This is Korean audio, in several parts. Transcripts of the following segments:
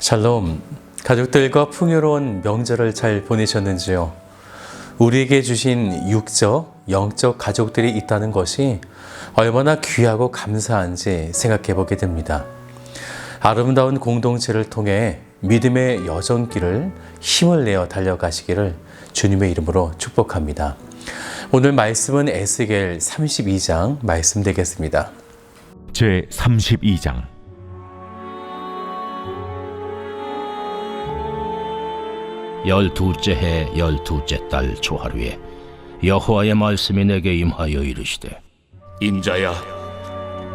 샬롬, 가족들과 풍요로운 명절을 잘 보내셨는지요? 우리에게 주신 육적, 영적 가족들이 있다는 것이 얼마나 귀하고 감사한지 생각해 보게 됩니다. 아름다운 공동체를 통해 믿음의 여정길을 힘을 내어 달려가시기를 주님의 이름으로 축복합니다. 오늘 말씀은 에스겔 32장 말씀 되겠습니다. 제 32장. 열두째 해 열두째 달 초하루에 여호와의 말씀이 내게 임하여 이르시되, 인자야,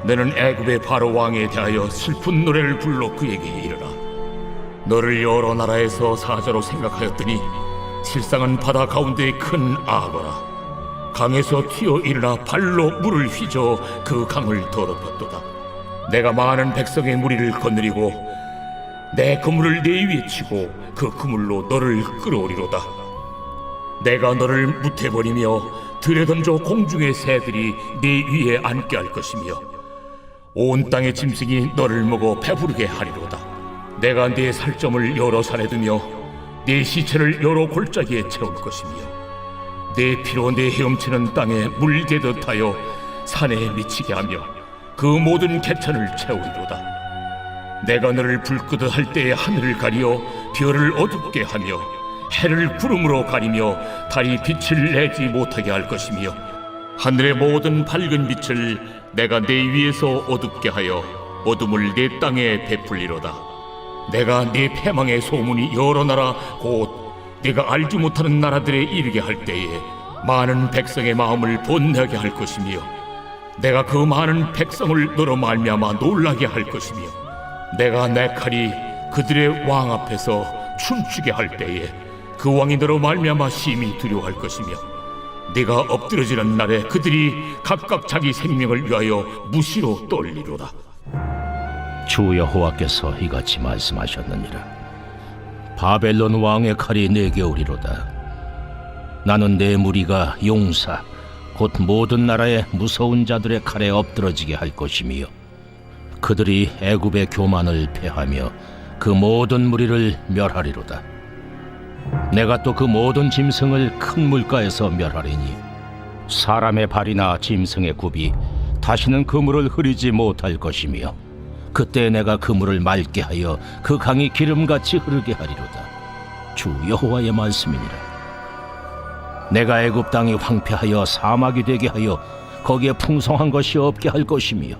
너는 애굽의 바로 왕에 대하여 슬픈 노래를 불러 그에게 이르라. 너를 여러 나라에서 사자로 생각하였더니 실상은 바다 가운데의 큰 악어라. 강에서 튀어 일어나 발로 물을 휘저 그 강을 더럽혔도다. 내가 많은 백성의 무리를 거느리고 내 그물을 네 위에 치고 그 그물로 너를 끌어오리로다. 내가 너를 무태버리며 들에 던져 공중의 새들이 네 위에 앉게 할 것이며 온 땅의 짐승이 너를 먹어 배부르게 하리로다. 내가 네 살점을 여러 산에 두며 네 시체를 여러 골짜기에 채울 것이며 내 피로 내 헤엄치는 땅에 물개듯 하여 산에 미치게 하며 그 모든 개천을 채우리로다. 내가 너를 불끄듯 할 때에 하늘을 가리어 별을 어둡게 하며 해를 구름으로 가리며 달이 빛을 내지 못하게 할 것이며 하늘의 모든 밝은 빛을 내가 내 위에서 어둡게 하여 어둠을 내 땅에 베풀리로다. 내가 네 패망의 소문이 여러 나라 곧 네가 알지 못하는 나라들에 이르게 할 때에 많은 백성의 마음을 번뇌하게 할 것이며 내가 그 많은 백성을 너로 말미암아 놀라게 할 것이며 내가 내 칼이 그들의 왕 앞에서 춤추게 할 때에 그 왕이 너로 말미암아 심히 두려워할 것이며 네가 엎드러지는 날에 그들이 각각 자기 생명을 위하여 무시로 떨리로다. 주 여호와께서 이같이 말씀하셨느니라. 바벨론 왕의 칼이 내게 오리로다. 나는 내 무리가 용사 곧 모든 나라의 무서운 자들의 칼에 엎드러지게 할 것이며 그들이 애굽의 교만을 패하며 그 모든 무리를 멸하리로다. 내가 또 그 모든 짐승을 큰 물가에서 멸하리니 사람의 발이나 짐승의 굽이 다시는 그 물을 흐리지 못할 것이며 그때 내가 그 물을 맑게 하여 그 강이 기름같이 흐르게 하리로다. 주 여호와의 말씀이니라. 내가 애굽 땅이 황폐하여 사막이 되게 하여 거기에 풍성한 것이 없게 할 것이며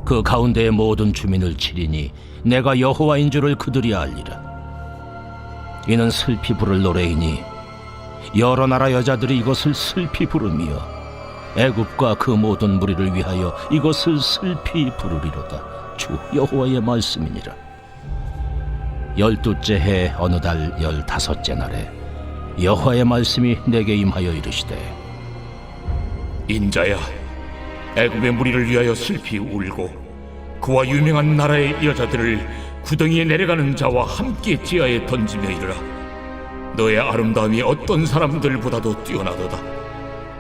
그 가운데의 모든 주민을 치리니 내가 여호와인 줄을 그들이 알리라. 이는 슬피 부를 노래이니 여러 나라 여자들이 이것을 슬피 부르며 애굽과 그 모든 무리를 위하여 이것을 슬피 부르리로다. 주 여호와의 말씀이니라. 열두째 해 어느 달 15째 날에 여호와의 말씀이 내게 임하여 이르시되, 인자야, 애굽의 무리를 위하여 슬피 울고 그와 유명한 나라의 여자들을 구덩이에 내려가는 자와 함께 지하에 던지며 이르라. 너의 아름다움이 어떤 사람들보다도 뛰어나도다.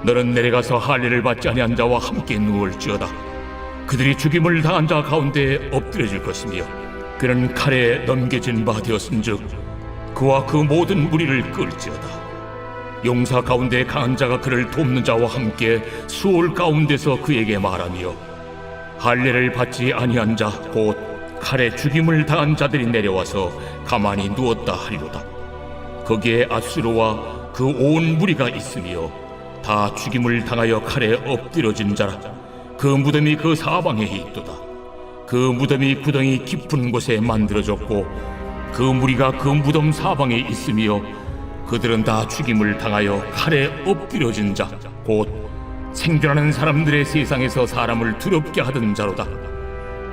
너는 내려가서 할례를 받지 아니한 자와 함께 누울지어다. 그들이 죽임을 당한 자 가운데 엎드려질 것이며 그는 칼에 넘겨진 바 되었은즉 그와 그 모든 무리를 끌지어다. 용사 가운데 강한 자가 그를 돕는 자와 함께 수월 가운데서 그에게 말하며 할례를 받지 아니한 자 곧 칼에 죽임을 당한 자들이 내려와서 가만히 누웠다 하리로다. 거기에 아수르와 그 온 무리가 있으며 다 죽임을 당하여 칼에 엎드려진 자라. 그 무덤이 그 사방에 있도다. 그 무덤이 구덩이 깊은 곳에 만들어졌고 그 무리가 그 무덤 사방에 있으며 그들은 다 죽임을 당하여 칼에 엎드려진 자 곧 생존하는 사람들의 세상에서 사람을 두렵게 하던 자로다.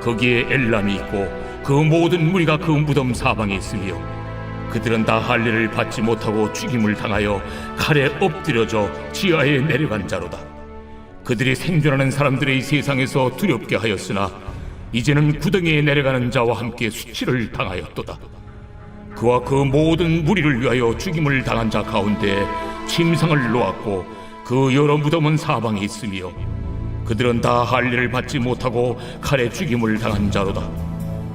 거기에 엘람이 있고 그 모든 무리가 그 무덤 사방에 있으며 그들은 다 할례를 받지 못하고 죽임을 당하여 칼에 엎드려져 지하에 내려간 자로다. 그들이 생존하는 사람들의 세상에서 두렵게 하였으나 이제는 구덩이에 내려가는 자와 함께 수치를 당하였도다. 그와 그 모든 무리를 위하여 죽임을 당한 자 가운데 침상을 놓았고 그 여러 무덤은 사방에 있으며 그들은 다 할례를 받지 못하고 칼에 죽임을 당한 자로다.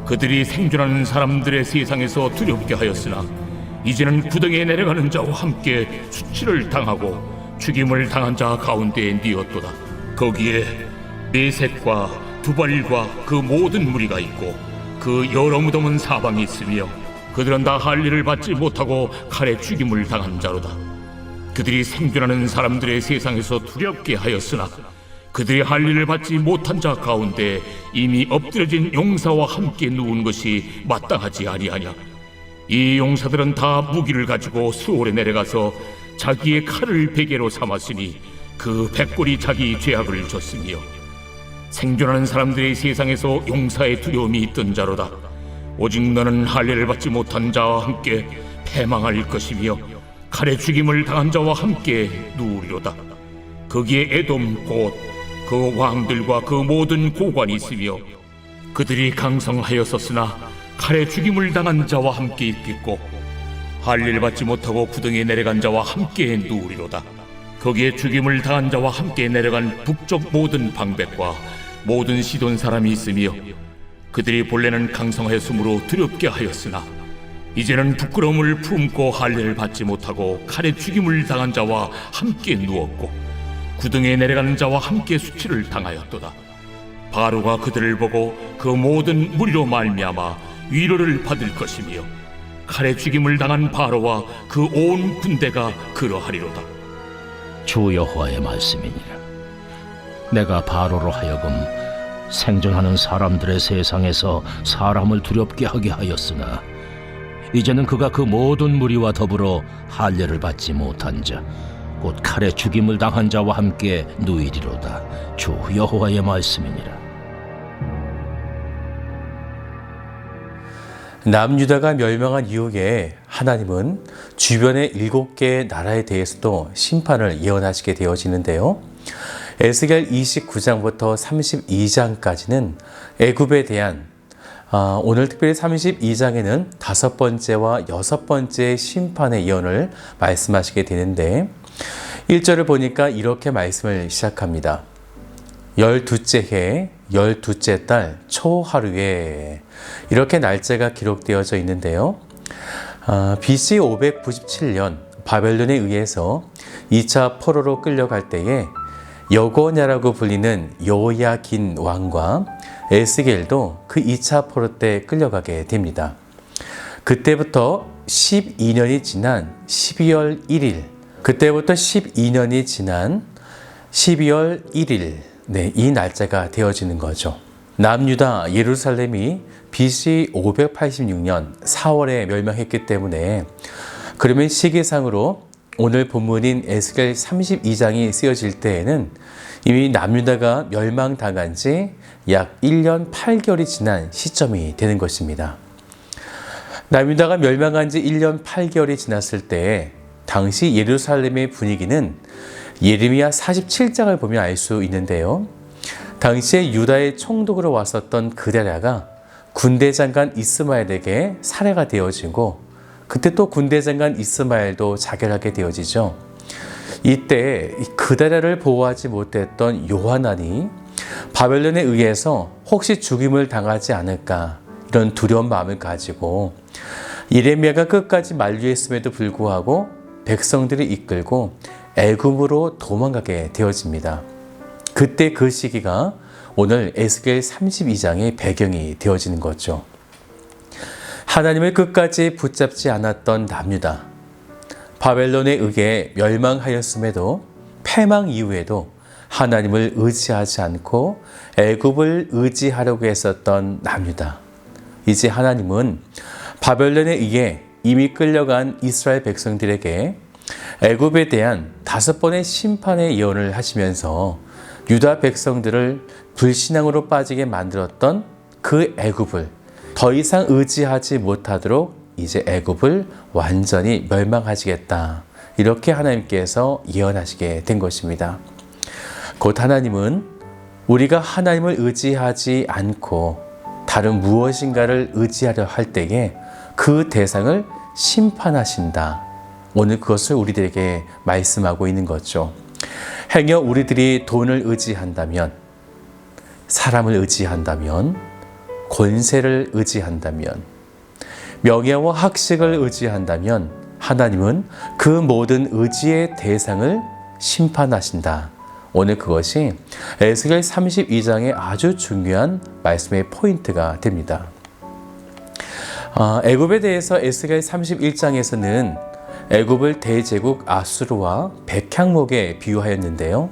그들이 생존하는 사람들의 세상에서 두렵게 하였으나 이제는 구덩이에 내려가는 자와 함께 수치를 당하고 죽임을 당한 자 가운데에 뉘었도다. 거기에 메색과 두발과 그 모든 무리가 있고 그 여러 무덤은 사방이 있으며 그들은 다 할례를 받지 못하고 칼에 죽임을 당한 자로다. 그들이 생존하는 사람들의 세상에서 두렵게 하였으나 그들이 할례를 받지 못한 자 가운데 이미 엎드려진 용사와 함께 누운 것이 마땅하지 아니하냐. 이 용사들은 다 무기를 가지고 수월에 내려가서 자기의 칼을 베개로 삼았으니 그 백골이 자기 죄악을 졌으며 생존하는 사람들의 세상에서 용사의 두려움이 있던 자로다. 오직 너는 할례를 받지 못한 자와 함께 패망할 것이며 칼에 죽임을 당한 자와 함께 누우리로다. 거기에 에돔 곧 그 왕들과 그 모든 고관이 있으며 그들이 강성하였었으나 칼에 죽임을 당한 자와 함께 있겠고 할례를 받지 못하고 구덩이에 내려간 자와 함께 누우리로다. 거기에 죽임을 당한 자와 함께 내려간 북쪽 모든 방백과 모든 시돈 사람이 있으며 그들이 본래는 강성하였으므로 두렵게 하였으나 이제는 부끄러움을 품고 할례를 받지 못하고 칼에 죽임을 당한 자와 함께 누웠고 구덩이에 내려가는 자와 함께 수치를 당하였도다. 바로가 그들을 보고 그 모든 무리로 말미암아 위로를 받을 것이며 칼에 죽임을 당한 바로와 그 온 군대가 그러하리로다. 주 여호와의 말씀이니라. 내가 바로로 하여금 생존하는 사람들의 세상에서 사람을 두렵게 하게 하였으나 이제는 그가 그 모든 무리와 더불어 할례를 받지 못한 자 곧 칼에 죽임을 당한 자와 함께 누이리로다. 주 여호와의 말씀이니라. 남유다가 멸망한 이후에 하나님은 주변의 7개의 나라에 대해서도 심판을 예언하시게 되어지는데요. 에스겔 29장부터 32장까지는 애굽에 대한 오늘 특별히 32장에는 5번째와 6번째 심판의 예언을 말씀하시게 되는데 1절을 보니까 이렇게 말씀을 시작합니다. 12째 해 12째 달 초하루에 이렇게 날짜가 기록되어져 있는데요. BC 597년 바벨론에 의해서 2차 포로로 끌려갈 때에 여고냐라고 불리는 여호야긴 왕과 에스겔도 그 2차 포로 때 끌려가게 됩니다. 그때부터 12년이 지난 12월 1일 그때부터 12년이 지난 12월 1일 이 날짜가 되어지는 거죠. 남유다 예루살렘이 BC 586년 4월에 멸망했기 때문에 그러면 시기상으로 오늘 본문인 에스겔 32장이 쓰여질 때에는 이미 남유다가 멸망당한 지 약 1년 8개월이 지난 시점이 되는 것입니다. 남유다가 멸망한 지 1년 8개월이 지났을 때 당시 예루살렘의 분위기는 예레미야 47장을 보면 알 수 있는데요. 당시에 유다의 총독으로 왔었던 그데랴가 군대 장관 이스마엘에게 살해가 되어지고 그때 또 군대 장관 이스마엘도 자결하게 되어지죠. 이때 그데랴를 보호하지 못했던 요하난이 바벨론에 의해서 혹시 죽임을 당하지 않을까 이런 두려운 마음을 가지고 예레미야가 끝까지 만류했음에도 불구하고 백성들이 이끌고 애굽으로 도망가게 되어집니다. 그때 그 시기가 오늘 에스겔 32장의 배경이 되어지는 거죠. 하나님을 끝까지 붙잡지 않았던 남유다, 바벨론에 의해 멸망하였음에도 패망 이후에도 하나님을 의지하지 않고 애굽을 의지하려고 했었던 남유다. 이제 하나님은 바벨론에 의해 이미 끌려간 이스라엘 백성들에게 애굽에 대한 5번의 심판의 예언을 하시면서 유다 백성들을 불신앙으로 빠지게 만들었던 그 애굽을 더 이상 의지하지 못하도록 이제 애굽을 완전히 멸망하시겠다. 이렇게 하나님께서 예언하시게 된 것입니다. 곧 하나님은 우리가 하나님을 의지하지 않고 다른 무엇인가를 의지하려 할 때에 그 대상을 심판하신다. 오늘 그것을 우리들에게 말씀하고 있는 거죠. 행여 우리들이 돈을 의지한다면, 사람을 의지한다면 권세를 의지한다면, 명예와 학식을 의지한다면 하나님은 그 모든 의지의 대상을 심판하신다. 오늘 그것이 에스겔 32장의 아주 중요한 말씀의 포인트가 됩니다. 애굽에 대해서 에스겔 31장에서는 애굽을 대제국 아수르와 백향목에 비유하였는데요.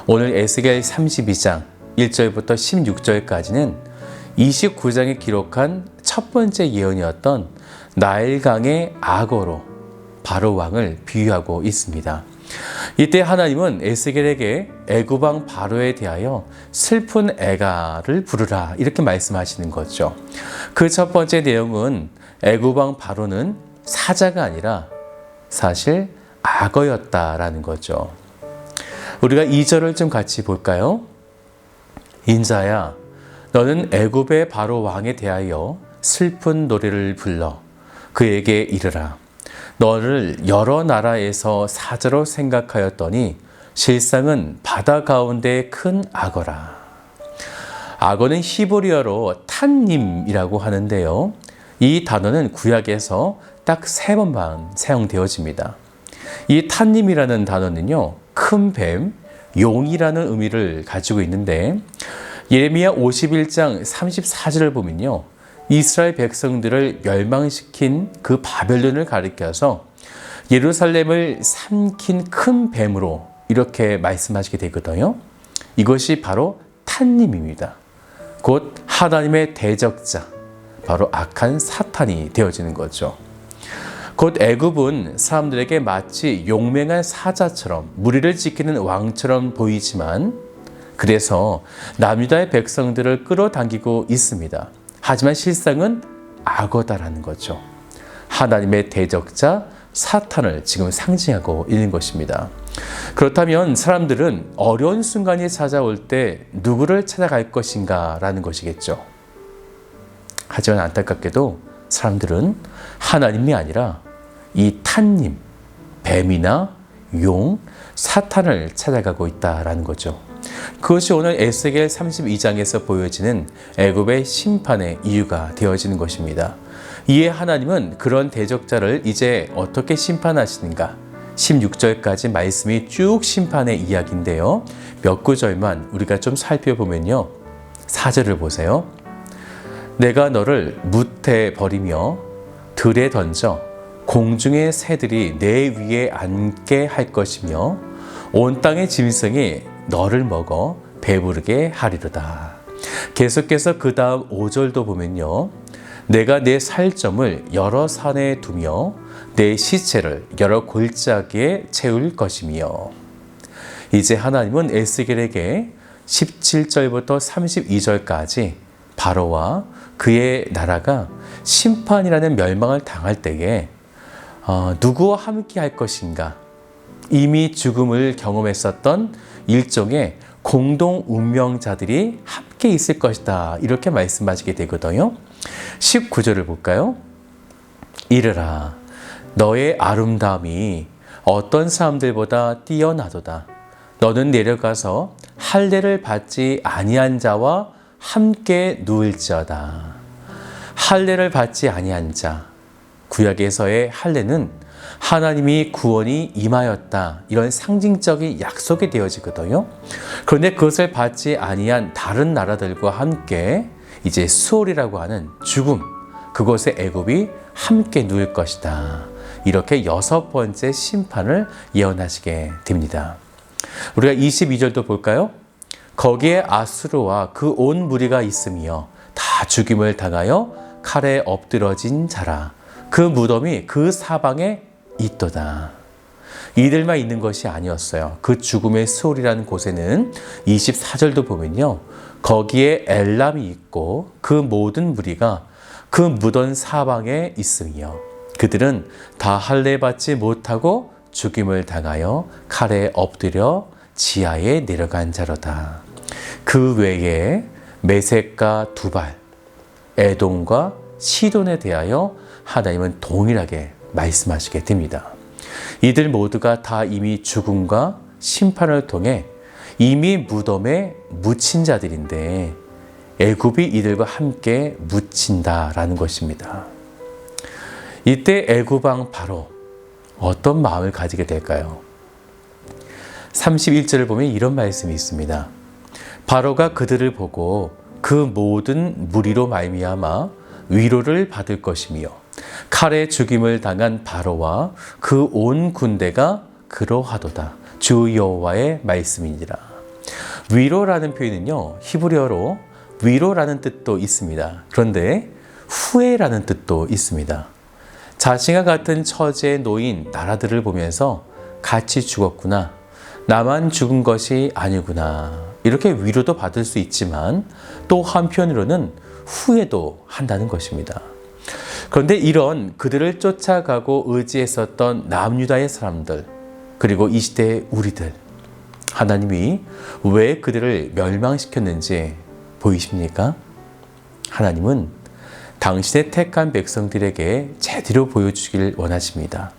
오늘 에스겔 32장 1절부터 16절까지는 29장에 기록한 첫 번째 예언이었던 나일강의 악어로 바로 왕을 비유하고 있습니다. 이때 하나님은 에스겔에게 애굽 왕 바로에 대하여 슬픈 애가를 부르라 이렇게 말씀하시는 거죠. 그 첫 번째 내용은 애굽 왕 바로는 사자가 아니라 사실 악어였다라는 거죠. 우리가 2절을 좀 같이 볼까요? 인자야, 너는 애굽의 바로 왕에 대하여 슬픈 노래를 불러 그에게 이르라. 너를 여러 나라에서 사자로 생각하였더니 실상은 바다 가운데 큰 악어라. 악어는 히브리어로 탄님이라고 하는데요. 이 단어는 구약에서 딱 3번만 사용되어집니다. 이 탄님이라는 단어는요, 큰 뱀, 용이라는 의미를 가지고 있는데 예레미야 51장 34절을 보면요, 이스라엘 백성들을 멸망시킨 그 바벨론을 가리켜서 예루살렘을 삼킨 큰 뱀으로 이렇게 말씀하시게 되거든요. 이것이 바로 탄님입니다. 곧 하나님의 대적자, 바로 악한 사탄이 되어지는 거죠. 곧 애굽은 사람들에게 마치 용맹한 사자처럼 무리를 지키는 왕처럼 보이지만 그래서 남유다의 백성들을 끌어당기고 있습니다. 하지만 실상은 악어다라는 거죠. 하나님의 대적자 사탄을 지금 상징하고 있는 것입니다. 그렇다면 사람들은 어려운 순간이 찾아올 때 누구를 찾아갈 것인가 라는 것이겠죠. 하지만 안타깝게도 사람들은 하나님이 아니라 이 탄님, 뱀이나 용, 사탄을 찾아가고 있다라는 거죠. 그것이 오늘 에스겔 32장에서 보여지는 애굽의 심판의 이유가 되어지는 것입니다. 이에 하나님은 그런 대적자를 이제 어떻게 심판하시는가? 16절까지 말씀이 쭉 심판의 이야기인데요. 몇 구절만 우리가 좀 살펴보면요. 4절을 보세요. 내가 너를 뭇에 버리며 들에 던져 공중의 새들이 내 위에 앉게 할 것이며 온 땅의 짐승이 너를 먹어 배부르게 하리로다. 계속해서 그 다음 5절도 보면요. 내가 내 살점을 여러 산에 두며 내 시체를 여러 골짜기에 채울 것이며. 이제 하나님은 에스겔에게 17절부터 32절까지 바로와 그의 나라가 심판이라는 멸망을 당할 때에 누구와 함께 할 것인가? 이미 죽음을 경험했었던 일종의 공동 운명자들이 함께 있을 것이다. 이렇게 말씀하시게 되거든요. 19절을 볼까요? 이르라, 너의 아름다움이 어떤 사람들보다 뛰어나도다. 너는 내려가서 할례를 받지 아니한 자와 함께 누울지어다. 할례를 받지 아니한 자, 구약에서의 할례는 하나님이 구원이 임하였다, 이런 상징적인 약속이 되어지거든요. 그런데 그것을 받지 아니한 다른 나라들과 함께 이제 수월이라고 하는 죽음, 그곳에 애굽이 함께 누울 것이다. 이렇게 6번째 심판을 예언하시게 됩니다. 우리가 22절도 볼까요? 거기에 아수르와 그 온 무리가 있으며 다 죽임을 당하여 칼에 엎드러진 자라. 그 무덤이 그 사방에 있도다. 이들만 있는 것이 아니었어요. 그 죽음의 수월이라는 곳에는 24절도 보면요, 거기에 엘람이 있고 그 모든 무리가 그 무덤 사방에 있으며 그들은 다 할례 받지 못하고 죽임을 당하여 칼에 엎드려 지하에 내려간 자로다. 그 외에 메섹과 두발, 에돔과 시돈에 대하여 하나님은 동일하게 말씀하시게 됩니다. 이들 모두가 다 이미 죽음과 심판을 통해 이미 무덤에 묻힌 자들인데 애굽이 이들과 함께 묻힌다라는 것입니다. 이때 애굽 왕 바로 어떤 마음을 가지게 될까요? 31절을 보면 이런 말씀이 있습니다. 바로가 그들을 보고 그 모든 무리로 말미암아 위로를 받을 것이며 칼에 죽임을 당한 바로와 그 온 군대가 그러하도다. 주 여호와의 말씀이니라. 위로라는 표현은요, 히브리어로 위로라는 뜻도 있습니다. 그런데 후회라는 뜻도 있습니다. 자신과 같은 처지에 놓인 나라들을 보면서 같이 죽었구나, 나만 죽은 것이 아니구나, 이렇게 위로도 받을 수 있지만 또 한편으로는 후회도 한다는 것입니다. 그런데 이런 그들을 쫓아가고 의지했었던 남유다의 사람들, 그리고 이 시대의 우리들, 하나님이 왜 그들을 멸망시켰는지 보이십니까? 하나님은 당신의 택한 백성들에게 제대로 보여주길 원하십니다.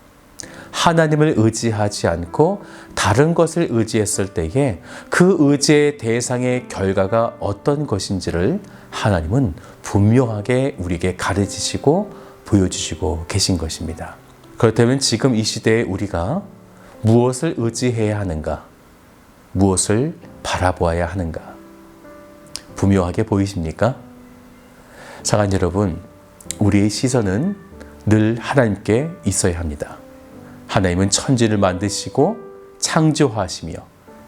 하나님을 의지하지 않고 다른 것을 의지했을 때에 그 의지의 대상의 결과가 어떤 것인지를 하나님은 분명하게 우리에게 가르치시고 보여주시고 계신 것입니다. 그렇다면 지금 이 시대에 우리가 무엇을 의지해야 하는가? 무엇을 바라보아야 하는가? 분명하게 보이십니까? 사랑하는 여러분, 우리의 시선은 늘 하나님께 있어야 합니다. 하나님은 천지를 만드시고 창조하시며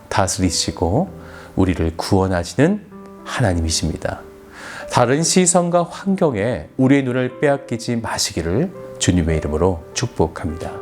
다스리시고 우리를 구원하시는 하나님이십니다. 다른 시선과 환경에 우리의 눈을 빼앗기지 마시기를 주님의 이름으로 축복합니다.